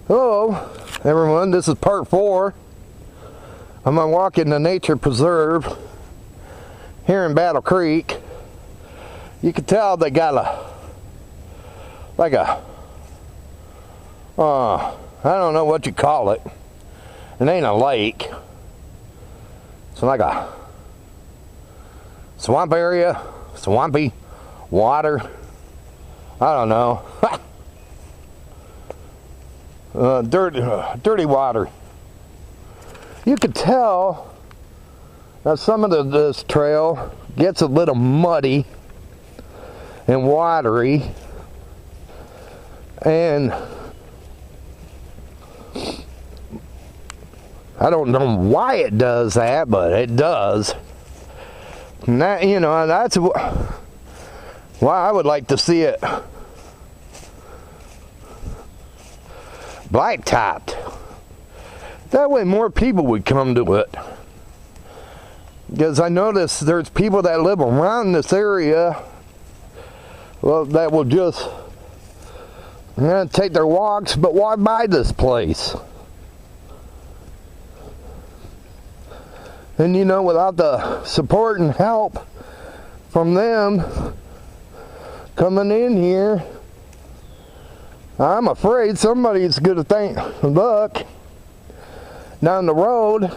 Hello everyone, this is part 4 of my walk in the nature preserve here in Battle Creek. You can tell they got I don't know what you call it. It ain't a lake. It's like a swamp area, swampy water. I don't know. Dirty water. You could tell that some of this trail gets a little muddy and watery, and I don't know why it does that, but it does. And that, you know, that's why I would like to see it blacktopped. That way more people would come to it. Because I notice there's people that live around this area, well, that will just take their walks, but walk by this place. And you know, without the support and help from them coming in here, I'm afraid somebody's going to think, look, down the road,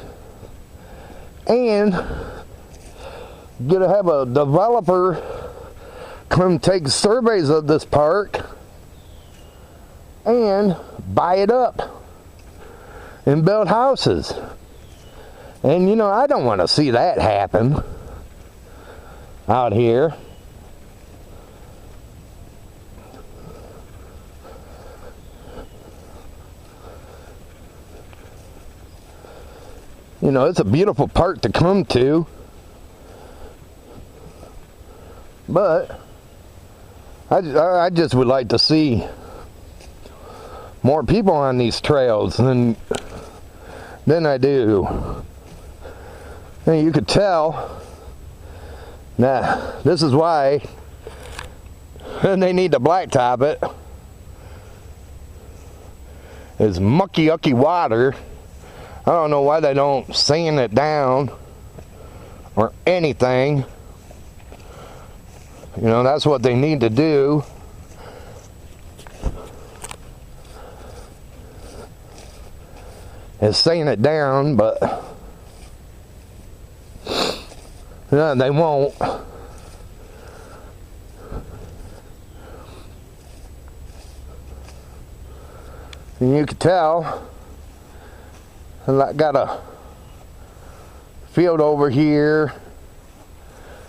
and going to have a developer come take surveys of this park and buy it up and build houses. And you know, I don't want to see that happen out here. You know, it's a beautiful park to come to, but I just would like to see more people on these trails than I do. And you could tell that this is why they need to blacktop it. It's mucky, yucky water. I don't know why they don't sand it down or anything. You know, that's what they need to do. Is sand it down, but no, they won't. And you can tell I got a field over here,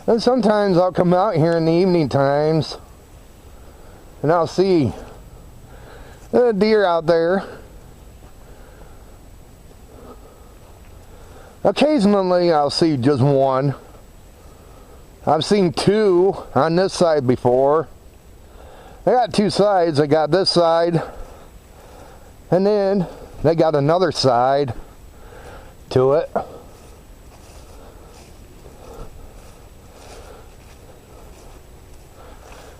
and sometimes I'll come out here in the evening times and I'll see a deer out there. Occasionally I'll see just one. I've seen two on this side before. They got two sides. They got this side, and then they got another side to it.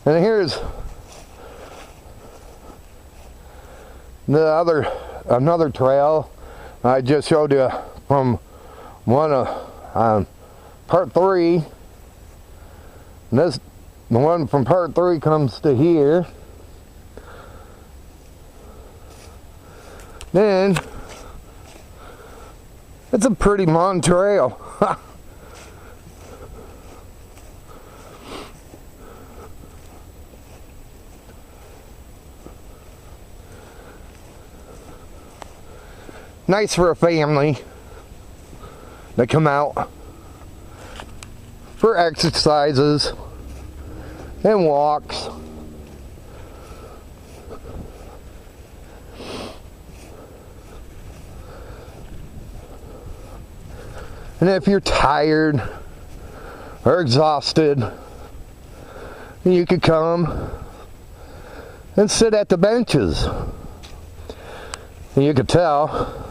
And here's another trail I just showed you from one of part 3. And the one from part 3 comes to here. Then it's a pretty long trail. Nice for a family to come out for exercises and walks. And if you're tired or exhausted, you could come and sit at the benches. And you could tell,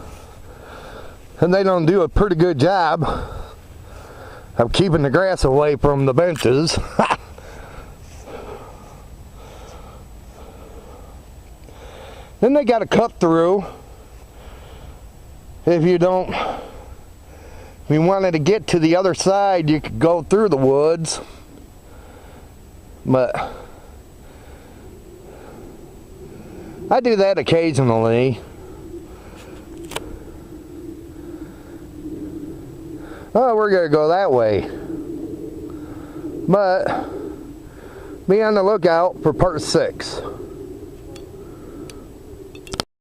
and they don't do a pretty good job of keeping the grass away from the benches. Then they got a cut through. If you wanted to get to the other side, you could go through the woods. But I do that occasionally. Oh, we're gonna go that way. But be on the lookout for part 6.